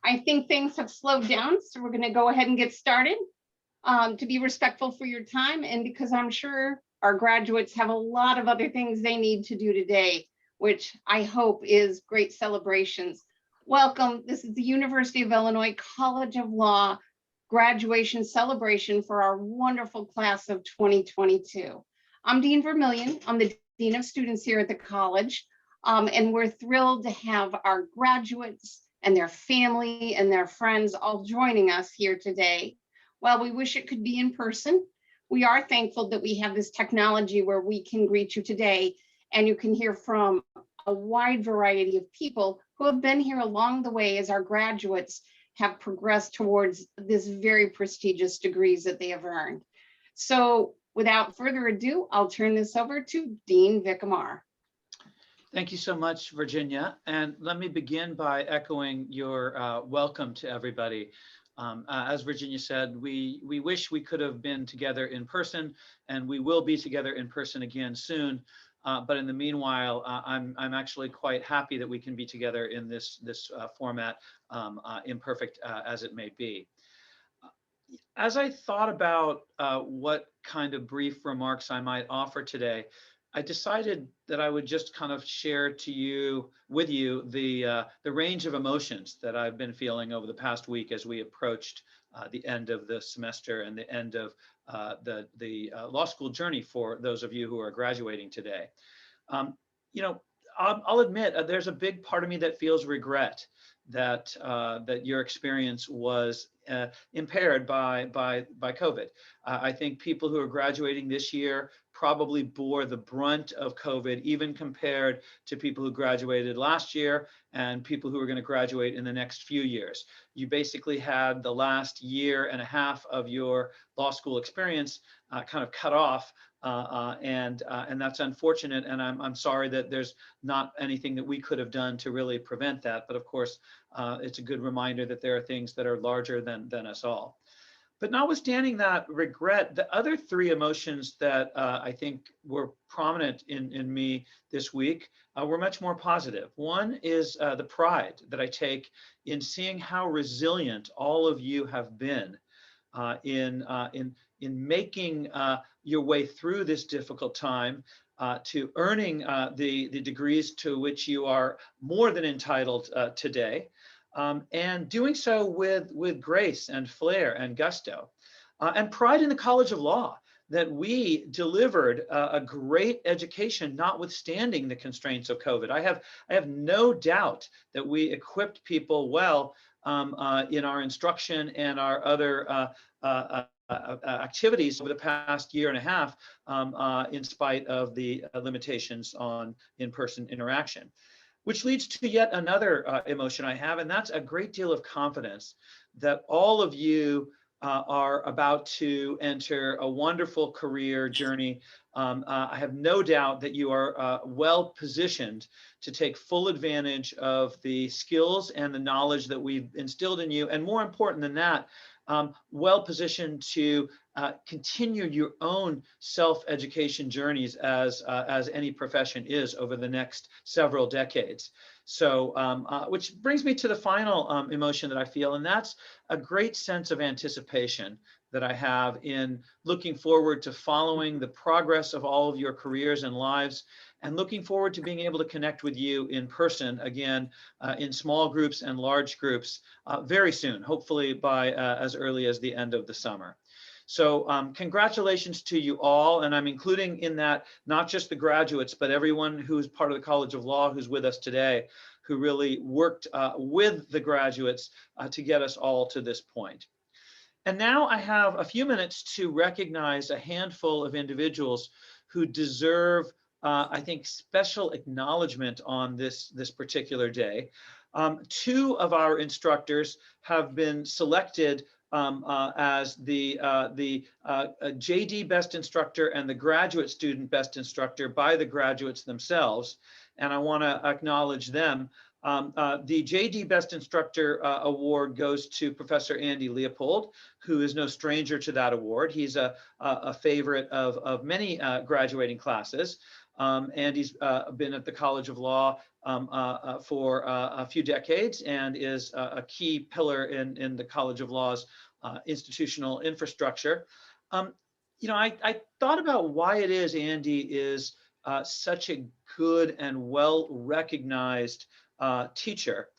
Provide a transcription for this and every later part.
I think things have slowed down, so we're going to go ahead and get started. To be respectful for your time, and because I'm sure our graduates have a lot of other things they need to do today, which I hope is great celebrations. Welcome. This is the University of Illinois College of Law graduation celebration for our wonderful class of 2022. I'm Dean Vermillion. I'm the Dean of Students here at the college, and we're thrilled to have our graduates and their family and their friends all joining us here today. While we wish it could be in person, we are thankful that we have this technology where we can greet you today and you can hear from a wide variety of people who have been here along the way as our graduates have progressed towards this very prestigious degrees that they have earned. So without further ado, I'll turn this over to Dean Vicamar. Thank you so much, Virginia. And let me begin by echoing your welcome to everybody. As Virginia said, we wish we could have been together in person, and we will be together in person again soon. But in the meanwhile, I'm actually quite happy that we can be together in this format, imperfect as it may be. As I thought about what kind of brief remarks I might offer today, I decided that I would just kind of share with you the range of emotions that I've been feeling over the past week as we approached the end of the semester and the end of the law school journey for those of you who are graduating today. I'll admit there's a big part of me that feels regret that your experience was impaired by COVID. I think people who are graduating this year probably bore the brunt of COVID, even compared to people who graduated last year and people who are going to graduate in the next few years. You basically had the last year and a half of your law school experience kind of cut off, and that's unfortunate. And I'm sorry that there's not anything that we could have done to really prevent that. But of course, it's a good reminder that there are things that are larger than us all. But notwithstanding that regret, the other three emotions that I think were prominent in me this week were much more positive. One is the pride that I take in seeing how resilient all of you have been in making your way through this difficult time, to earning the degrees to which you are more than entitled today. And doing so with grace and flair and gusto, and pride in the College of Law that we delivered a great education, notwithstanding the constraints of COVID. I have no doubt that we equipped people well in our instruction and our other activities over the past year and a half, in spite of the limitations on in-person interaction. Which leads to yet another emotion I have, and that's a great deal of confidence that all of you are about to enter a wonderful career journey. I have no doubt that you are well positioned to take full advantage of the skills and the knowledge that we've instilled in you, and more important than that, well positioned to continue your own self-education journeys as any profession is over the next several decades. So, which brings me to the final emotion that I feel, and that's a great sense of anticipation that I have in looking forward to following the progress of all of your careers and lives, and looking forward to being able to connect with you in person again, in small groups and large groups very soon, hopefully by as early as the end of the summer. So congratulations to you all, and I'm including in that not just the graduates, but everyone who's part of the College of Law who's with us today, who really worked with the graduates to get us all to this point. And now I have a few minutes to recognize a handful of individuals who deserve, I think, special acknowledgement on this particular day. Two of our instructors have been selected as the JD Best Instructor and the Graduate Student Best Instructor by the graduates themselves, and I want to acknowledge them. The JD Best Instructor Award goes to Professor Andy Leopold, who is no stranger to that award. He's a favorite of many graduating classes. And he's been at the College of Law for a few decades and is a key pillar in the College of Law's institutional infrastructure. I thought about why it is Andy is such a good and well-recognized teacher.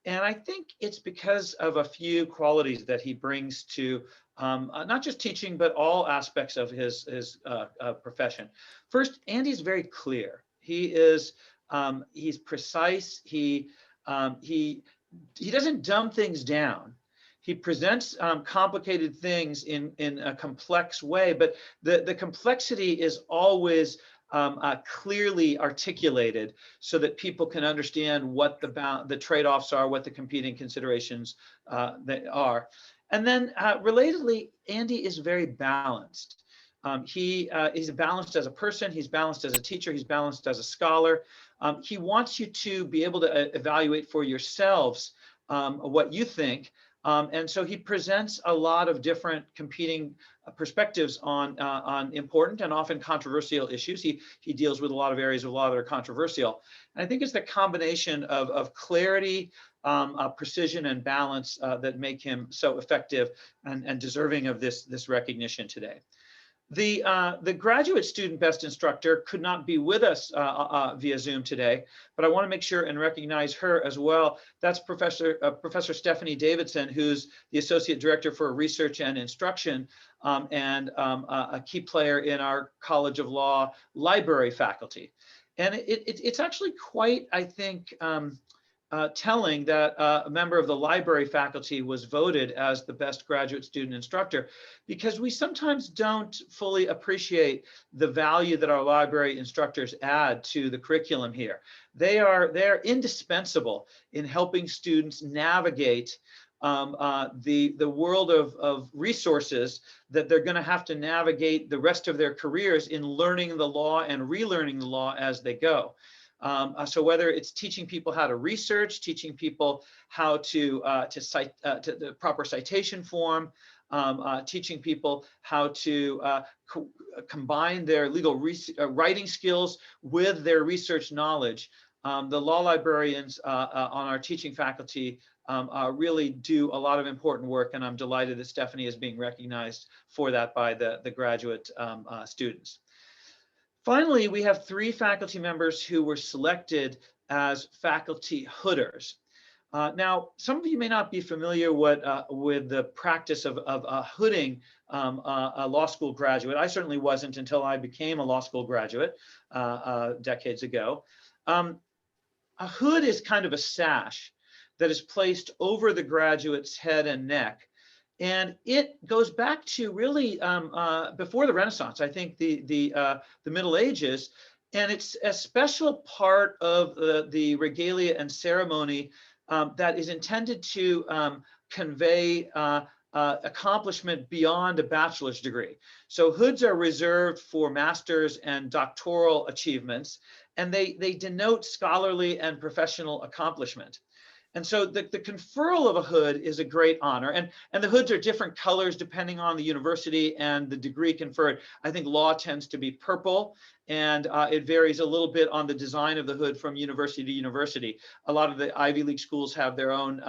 And I think it's because of a few qualities that he brings to not just teaching, but all aspects of his profession. First, Andy's very clear. He's precise. He doesn't dumb things down. He presents complicated things in a complex way, but the complexity is always clearly articulated so that people can understand what the trade-offs are, what the competing considerations that are. And then relatedly, Andy is very balanced. He's balanced as a person, he's balanced as a teacher, he's balanced as a scholar. He wants you to be able to evaluate for yourselves what you think. And so he presents a lot of different competing perspectives on important and often controversial issues. He deals with a lot of areas of law that are controversial. And I think it's the combination of clarity, precision, and balance that make him so effective and deserving of this recognition today. The graduate student best instructor could not be with us via Zoom today, but I want to make sure and recognize her as well. That's Professor Stephanie Davidson, who's the Associate Director for Research and Instruction and a key player in our College of Law library faculty. And it's actually quite, I think, telling that a member of the library faculty was voted as the best graduate student instructor, because we sometimes don't fully appreciate the value that our library instructors add to the curriculum here. They're indispensable in helping students navigate the world of resources that they're going to have to navigate the rest of their careers in learning the law and relearning the law as they go. So whether it's teaching people how to research, teaching people how to cite to the proper citation form, teaching people how to combine their legal writing skills with their research knowledge, the law librarians on our teaching faculty really do a lot of important work, and I'm delighted that Stephanie is being recognized for that by the graduate students. Finally, we have 3 faculty members who were selected as faculty hooders. Now, some of you may not be familiar with the practice of hooding a law school graduate. I certainly wasn't until I became a law school graduate decades ago. A hood is kind of a sash that is placed over the graduate's head and neck. And it goes back to really before the Renaissance, I think the Middle Ages, and it's a special part of the regalia and ceremony that is intended to convey accomplishment beyond a bachelor's degree. So hoods are reserved for master's and doctoral achievements, and they denote scholarly and professional accomplishment. And so the conferral of a hood is a great honor, and the hoods are different colors depending on the university and the degree conferred. I think law tends to be purple, and it varies a little bit on the design of the hood from university to university. A lot of the Ivy League schools have their own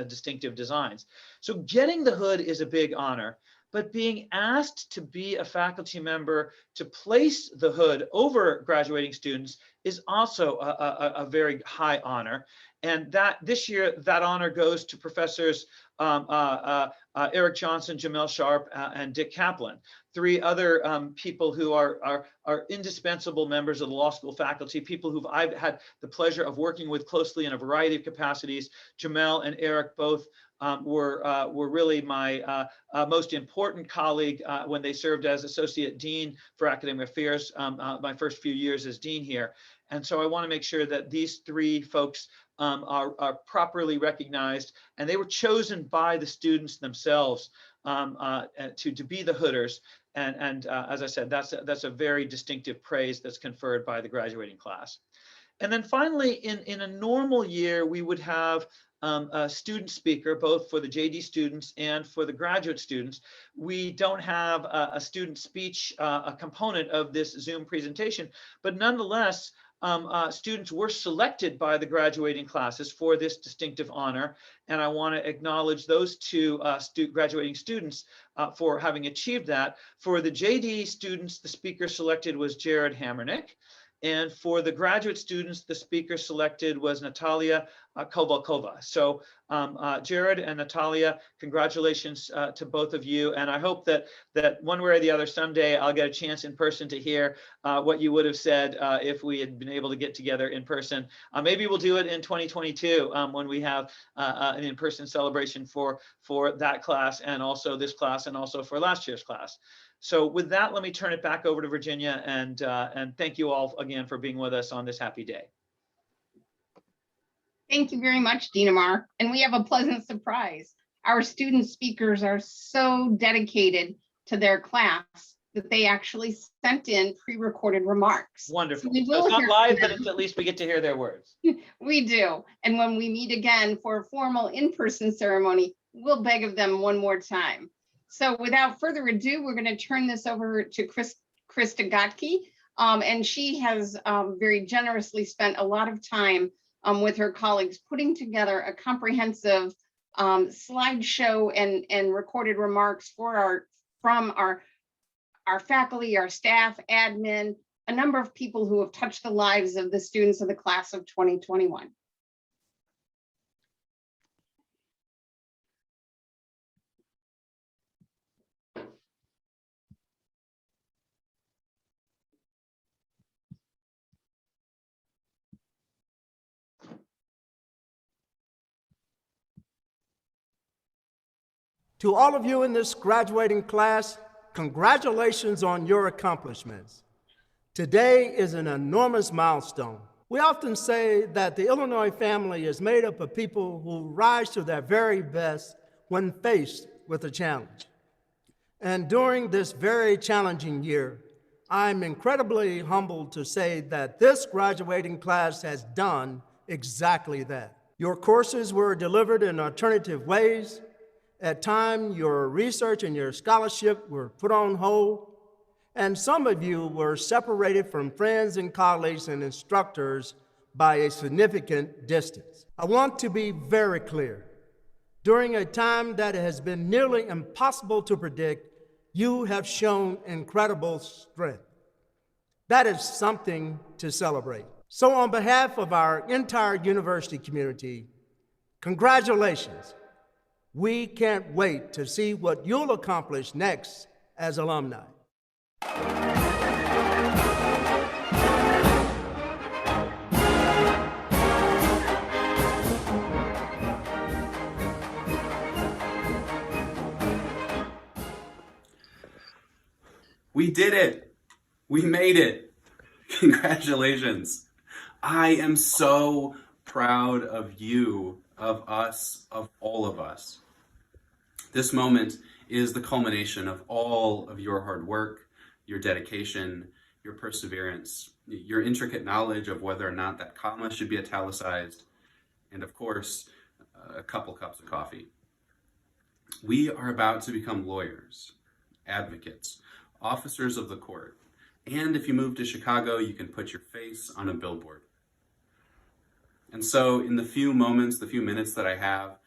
distinctive designs. So getting the hood is a big honor, but being asked to be a faculty member to place the hood over graduating students is also a very high honor. And this year, that honor goes to Professors Eric Johnson, Jamel Sharp, and Dick Kaplan, 3 other people who are indispensable members of the law school faculty, people who I've had the pleasure of working with closely in a variety of capacities. Jamel and Eric both were really my most important colleague when they served as Associate Dean for Academic Affairs, my first few years as Dean here. And so I want to make sure that these 3 folks are properly recognized, and they were chosen by the students themselves to be the hooders. And as I said, that's a very distinctive praise that's conferred by the graduating class. And then finally, in a normal year, we would have a student speaker, both for the JD students and for the graduate students. We don't have a student speech, a component of this Zoom presentation, but nonetheless, students were selected by the graduating classes for this distinctive honor. And I want to acknowledge those two graduating students for having achieved that. For the JD students, the speaker selected was Jared Hamernick. And for the graduate students, the speaker selected was Natalia Kovalkova. So Jared and Natalia, congratulations to both of you. And I hope that one way or the other someday I'll get a chance in person to hear what you would have said if we had been able to get together in person. Maybe we'll do it in 2022 when we have an in-person celebration for that class and also this class and also for last year's class. So with that, let me turn it back over to Virginia and thank you all again for being with us on this happy day. Thank you very much, Dina Mar. And we have a pleasant surprise. Our student speakers are so dedicated to their class that they actually sent in pre-recorded remarks. Wonderful. So we So will it's not hear live, from but at least we get to hear their words. We do. And when we meet again for a formal in-person ceremony, we'll beg of them one more time. So without further ado, we're going to turn this over to Krista Gotke. And she has very generously spent a lot of time with her colleagues putting together a comprehensive slideshow and recorded remarks from our faculty, our staff, admin, a number of people who have touched the lives of the students of the class of 2021. To all of you in this graduating class, congratulations on your accomplishments. Today is an enormous milestone. We often say that the Illinois family is made up of people who rise to their very best when faced with a challenge. And during this very challenging year, I'm incredibly humbled to say that this graduating class has done exactly that. Your courses were delivered in alternative ways. At times, your research and your scholarship were put on hold, and some of you were separated from friends and colleagues and instructors by a significant distance. I want to be very clear. During a time that has been nearly impossible to predict, you have shown incredible strength. That is something to celebrate. So on behalf of our entire university community, congratulations. We can't wait to see what you'll accomplish next as alumni. We did it. We made it. Congratulations. I am so proud of you, of us, of all of us. This moment is the culmination of all of your hard work, your dedication, your perseverance, your intricate knowledge of whether or not that comma should be italicized, and of course, a couple cups of coffee. We are about to become lawyers, advocates, officers of the court, and if you move to Chicago, you can put your face on a billboard. And so in the few minutes that I have,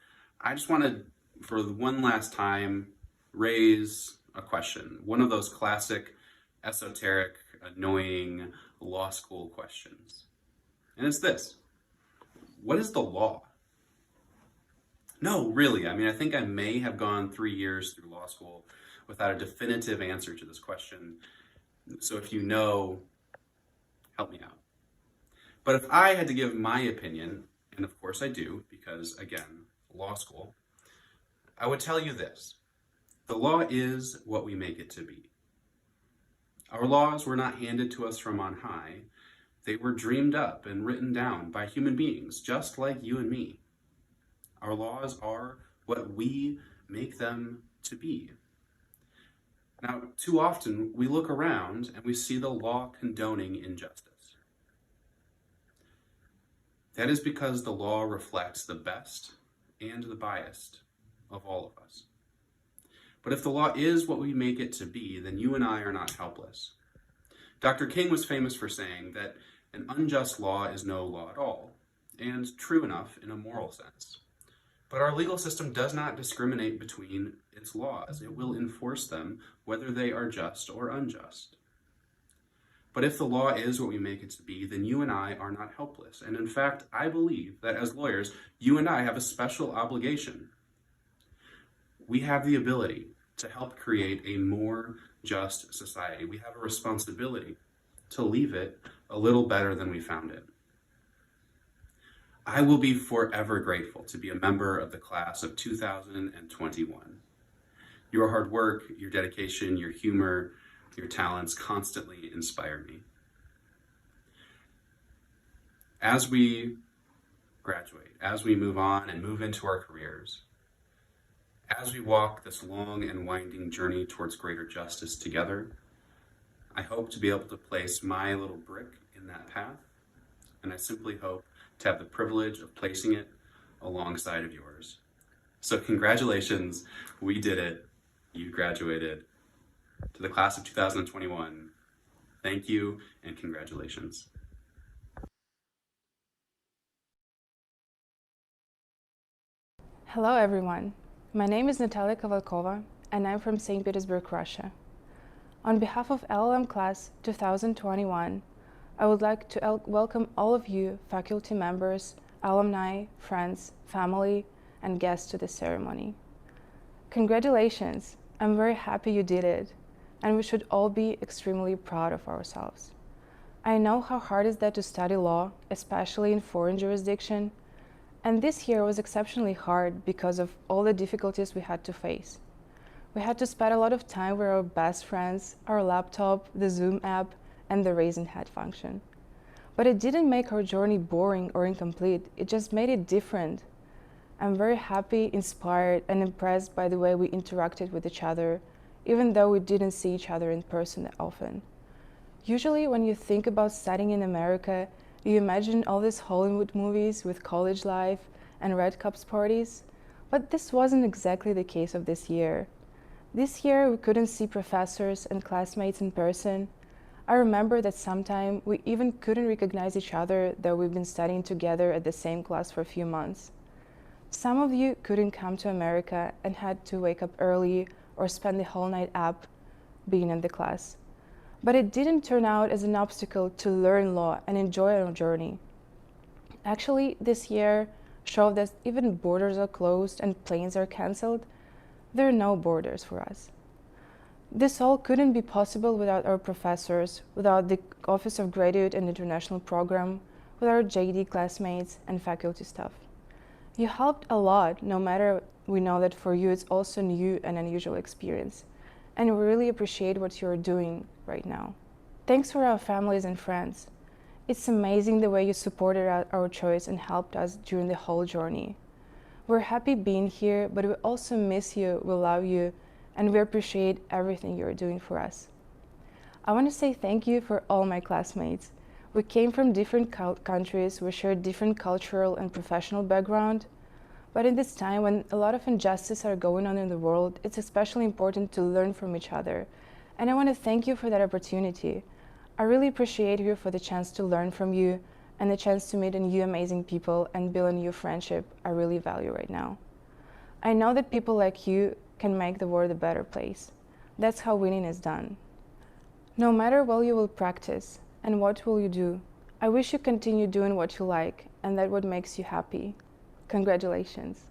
I just want to, for one last time, raise a question. One of those classic, esoteric, annoying law school questions. And it's this: what is the law? No, really, I mean, I think I may have gone 3 years through law school without a definitive answer to this question. So if you know, help me out. But if I had to give my opinion, and of course I do, because again, law school, I would tell you this: the law is what we make it to be. Our laws were not handed to us from on high. They were dreamed up and written down by human beings, just like you and me. Our laws are what we make them to be. Now, too often we look around and we see the law condoning injustice. That is because the law reflects the best and the biased of all of us. But if the law is what we make it to be, then you and I are not helpless. Dr. King was famous for saying that An unjust law is no law at all, and true enough in a moral sense. But our legal system does not discriminate between its laws. It will enforce them whether they are just or unjust. But if the law is what we make it to be, then you and I are not helpless. And in fact, I believe that as lawyers, you and I have a special obligation. We have the ability to help create a more just society. We have a responsibility to leave it a little better than we found it. I will be forever grateful to be a member of the class of 2021. Your hard work, your dedication, your humor, your talents constantly inspire me. As we graduate, as we move on and move into our careers, as we walk this long and winding journey towards greater justice together, I hope to be able to place my little brick in that path, and I simply hope to have the privilege of placing it alongside of yours. So congratulations, we did it. You graduated. To the class of 2021, thank you and congratulations. Hello everyone, my name is Natalia Kovalkova and I'm from St. Petersburg, Russia. On behalf of LLM Class 2021, I would like to welcome all of you, faculty members, alumni, friends, family, and guests to the ceremony. Congratulations, I'm very happy you did it, and we should all be extremely proud of ourselves. I know how hard it is that to study law, especially in foreign jurisdiction, and this year was exceptionally hard because of all the difficulties we had to face. We had to spend a lot of time with our best friends, our laptop, the Zoom app, and the raising hand function. But it didn't make our journey boring or incomplete, it just made it different. I'm very happy, inspired, and impressed by the way we interacted with each other, even though we didn't see each other in person that often. Usually when you think about studying in America, you imagine all these Hollywood movies with college life and red cups parties, but this wasn't exactly the case of this year. This year we couldn't see professors and classmates in person. I remember that sometime we even couldn't recognize each other, though we've been studying together at the same class for a few months. Some of you couldn't come to America and had to wake up early or spend the whole night up being in the class. But it didn't turn out as an obstacle to learn law and enjoy our journey. Actually, this year showed that even borders are closed and planes are canceled, there are no borders for us. This all couldn't be possible without our professors, without the Office of Graduate and International Program, with our JD classmates and faculty staff. You helped a lot, no matter we know that for you it's also new and unusual experience, and we really appreciate what you're doing right now. Thanks for our families and friends. It's amazing the way you supported our choice and helped us during the whole journey. We're happy being here, but we also miss you, we love you, and we appreciate everything you're doing for us. I want to say thank you for all my classmates. We came from different countries, we shared different cultural and professional background, but in this time when a lot of injustices are going on in the world, it's especially important to learn from each other. And I want to thank you for that opportunity. I really appreciate you for the chance to learn from you and the chance to meet new amazing people and build a new friendship I really value right now. I know that people like you can make the world a better place. That's how winning is done. No matter what you will practice and what will you do, I wish you continue doing what you like and that what makes you happy. Congratulations.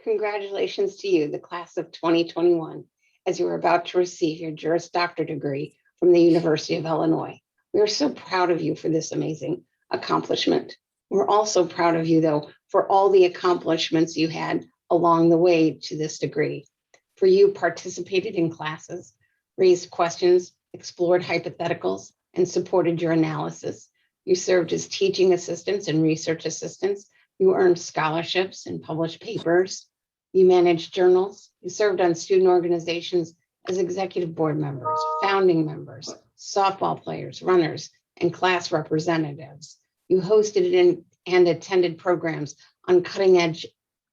Congratulations to you, the class of 2021, as you are about to receive your Juris Doctor degree from the University of Illinois. We are so proud of you for this amazing accomplishment. We're also proud of you, though, for all the accomplishments you had along the way to this degree. For you participated in classes, raised questions, explored hypotheticals, and supported your analysis. You served as teaching assistants and research assistants. You earned scholarships and published papers. You managed journals. You served on student organizations as executive board members, founding members, softball players, runners, and class representatives. You hosted and attended programs on cutting edge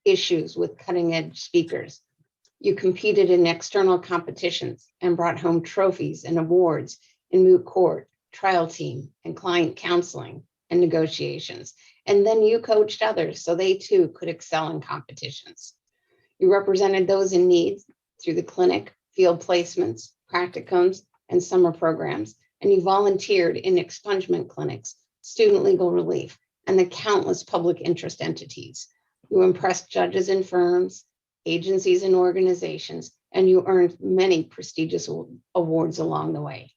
issues with cutting edge speakers. You competed in external competitions and brought home trophies and awards in moot court, trial team, and client counseling and negotiations. And then you coached others so they too could excel in competitions. You represented those in need through the clinic, field placements, practicums, and summer programs, and you volunteered in expungement clinics, student legal relief, and the countless public interest entities. You impressed judges and firms, agencies and organizations, and you earned many prestigious awards along the way.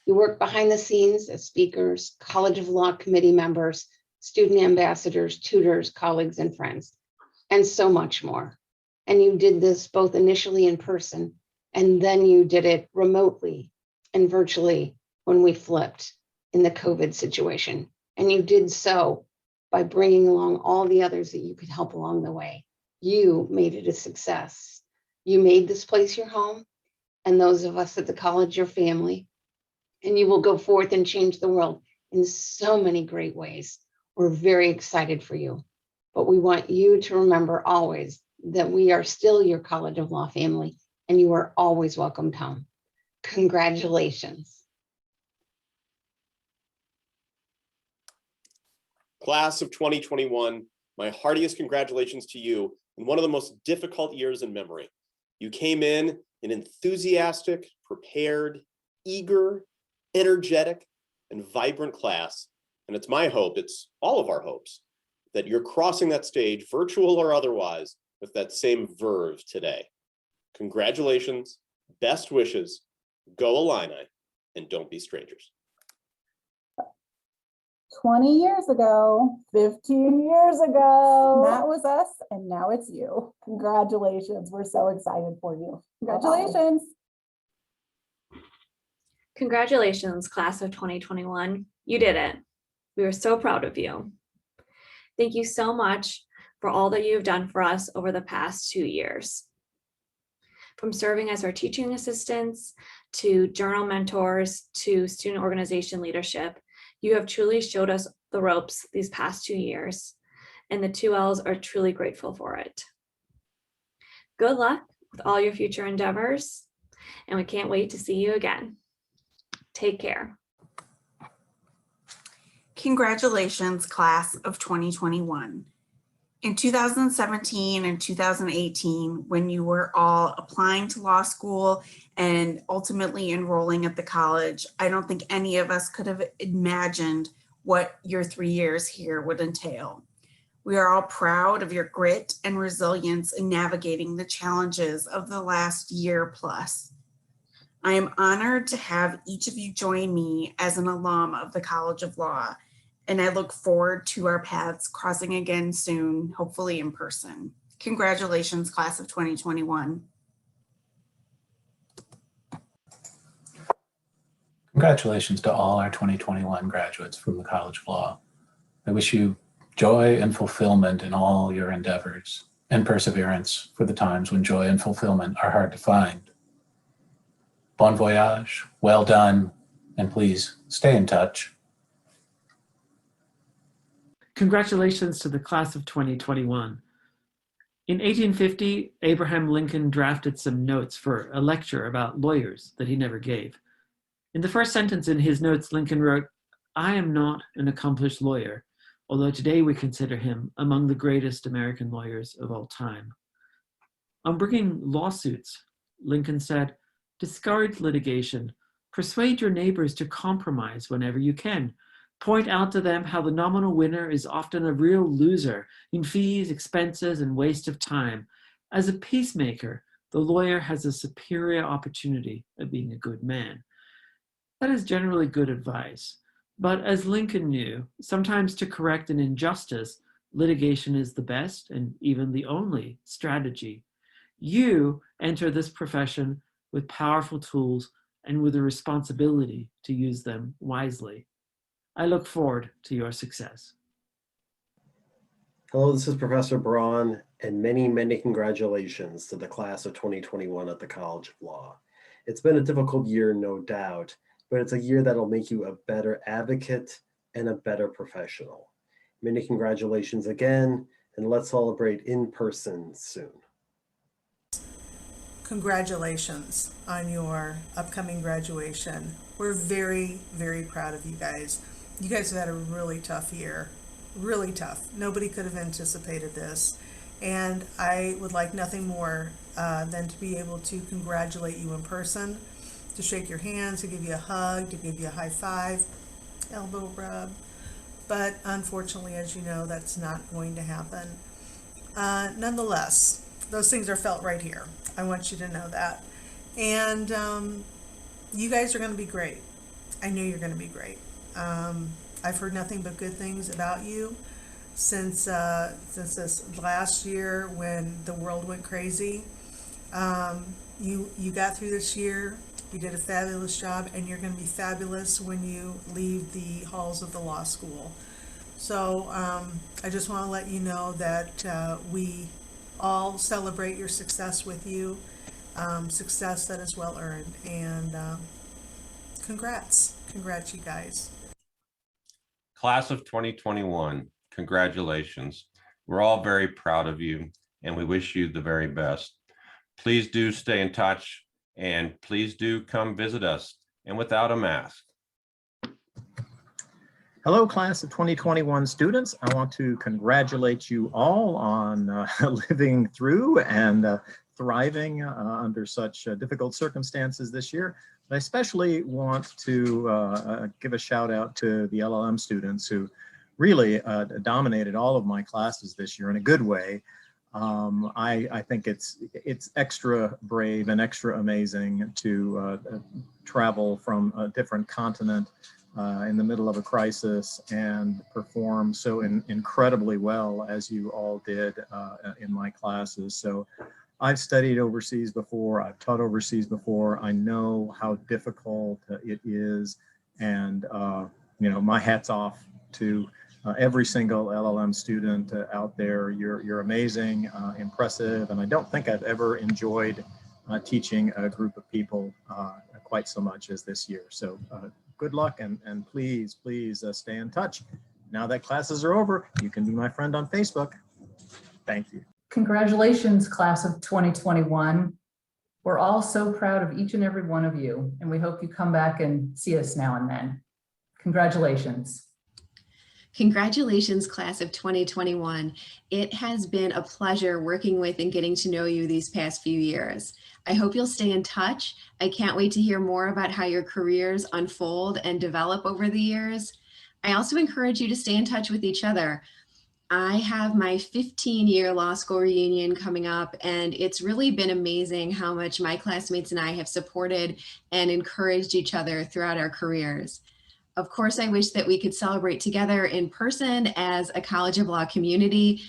You worked behind the scenes as speakers, College of Law committee members, student ambassadors, tutors, colleagues, and friends, and so much more. And you did this both initially in person, and then you did it remotely and virtually when we flipped in the COVID situation. And you did so by bringing along all the others that you could help along the way. You made it a success. You made this place your home, and those of us at the college your family, and you will go forth and change the world in so many great ways. We're very excited for you, but we want you to remember always that we are still your College of Law family, and you are always welcomed home. Congratulations. Class of 2021, my heartiest congratulations to you in one of the most difficult years in memory. You came in an enthusiastic, prepared, eager, energetic, and vibrant class. And it's my hope, it's all of our hopes, that you're crossing that stage, virtual or otherwise, with that same verve today. Congratulations, best wishes, go Illini, and don't be strangers. 20 years ago, 15 years ago, that was us, and now it's you. Congratulations. We're so excited for you. Congratulations. Congratulations, class of 2021. You did it. We are so proud of you. Thank you so much for all that you've done for us over the past 2 years. From serving as our teaching assistants, to journal mentors, to student organization leadership, you have truly showed us the ropes these past 2 years, and the 2Ls are truly grateful for it. Good luck with all your future endeavors, and we can't wait to see you again. Take care. Congratulations, class of 2021. In 2017 and 2018, when you were all applying to law school and ultimately enrolling at the college, I don't think any of us could have imagined what your 3 years here would entail. We are all proud of your grit and resilience in navigating the challenges of the last year plus. I am honored to have each of you join me as an alum of the College of Law, and I look forward to our paths crossing again soon, hopefully in person. Congratulations, class of 2021. Congratulations to all our 2021 graduates from the College of Law. I wish you joy and fulfillment in all your endeavors and perseverance for the times when joy and fulfillment are hard to find. Bon voyage, well done, and please stay in touch. Congratulations to the class of 2021. In 1850, Abraham Lincoln drafted some notes for a lecture about lawyers that he never gave. In the first sentence in his notes, Lincoln wrote, "I am not an accomplished lawyer, although today we consider him among the greatest American lawyers of all time." On bringing lawsuits, Lincoln said, "Discourage litigation, persuade your neighbors to compromise whenever you can. Point out to them how the nominal winner is often a real loser in fees, expenses, and waste of time, As a peacemaker, the lawyer has a superior opportunity at being a good man. That is generally good advice. But as Lincoln knew, sometimes to correct an injustice, litigation is the best and even the only strategy. You enter this profession with powerful tools and with a responsibility to use them wisely. I look forward to your success. Hello, this is Professor Braun, and many, many congratulations to the class of 2021 at the College of Law. It's been a difficult year, no doubt, but it's a year that'll make you a better advocate and a better professional. Many congratulations again, and let's celebrate in person soon. Congratulations on your upcoming graduation. We're very, very proud of you guys. You guys have had a really tough year, really tough. Nobody could have anticipated this. And I would like nothing more than to be able to congratulate you in person, to shake your hands, to give you a hug, to give you a high five, elbow rub. But unfortunately, as you know, that's not going to happen. Nonetheless, those things are felt right here. I want you to know that. And you guys are going to be great. I know you're going to be great. I've heard nothing but good things about you since this last year when the world went crazy. You got through this year. You did a fabulous job, and you're going to be fabulous when you leave the halls of the law school. So I just want to let you know that we all celebrate your success with you, success that is well earned, and congrats you guys. Class of 2021, congratulations. We're all very proud of you, and we wish you the very best. Please do stay in touch, and please do come visit us, and without a mask. Hello, class of 2021 students. I want to congratulate you all on living through and thriving under such difficult circumstances this year. But I especially want to give a shout out to the LLM students who really dominated all of my classes this year in a good way. I think it's extra brave and extra amazing to travel from a different continent in the middle of a crisis and perform so incredibly well as you all did in my classes. So I've studied overseas before, I've taught overseas before, I know how difficult it is, and you know, my hat's off to every single LLM student out there. You're amazing, impressive, and I don't think I've ever enjoyed teaching a group of people quite so much as this year. So good luck, and please stay in touch. Now that classes are over, you can be my friend on Facebook. Thank you. Congratulations, class of 2021. We're all so proud of each and every one of you, and we hope you come back and see us now and then. Congratulations. Congratulations, class of 2021. It has been a pleasure working with and getting to know you these past few years. I hope you'll stay in touch. I can't wait to hear more about how your careers unfold and develop over the years. I also encourage you to stay in touch with each other. I have my 15-year law school reunion coming up, and it's really been amazing how much my classmates and I have supported and encouraged each other throughout our careers. Of course, I wish that we could celebrate together in person as a College of Law community,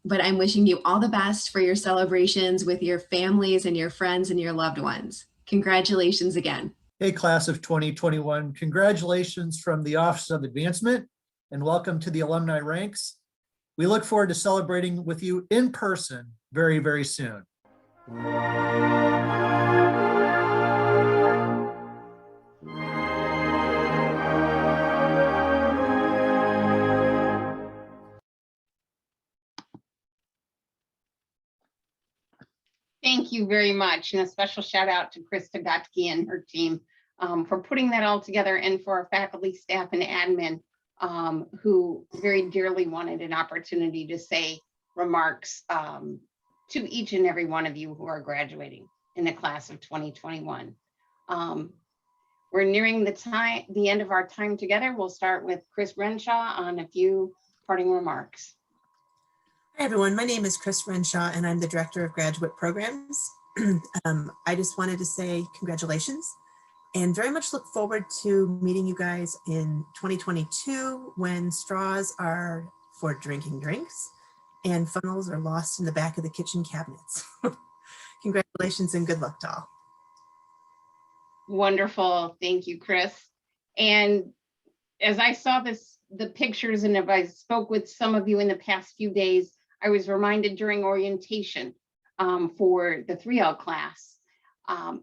but I'm wishing you all the best for your celebrations with your families and your friends and your loved ones. Congratulations again. Hey, class of 2021, congratulations from the Office of Advancement and welcome to the alumni ranks. We look forward to celebrating with you in person very, very soon. Thank you very much. And a special shout out to Krista Gotke and her team for putting that all together, and for our faculty, staff, and admin who very dearly wanted an opportunity to say remarks to each and every one of you who are graduating in the class of 2021. We're nearing the end of our time together. We'll start with Chris Renshaw on a few parting remarks. Hi, everyone. My name is Chris Renshaw, and I'm the Director of Graduate Programs. I just wanted to say congratulations and very much look forward to meeting you guys in 2022 when straws are for drinking drinks and funnels are lost in the back of the kitchen cabinets. Congratulations and good luck to all. Wonderful. Thank you, Chris. And as I saw the pictures, and if I spoke with some of you in the past few days, I was reminded during orientation for the 3L class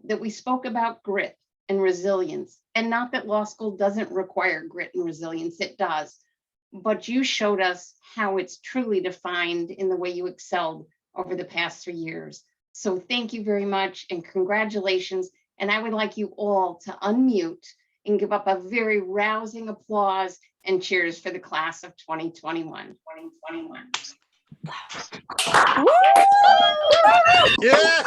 that we spoke about grit and resilience. And not that law school doesn't require grit and resilience, it does. But you showed us how it's truly defined in the way you excelled over the past 3 years. So thank you very much and congratulations. And I would like you all to unmute and give up a very rousing applause and cheers for the class of 2021. Yeah!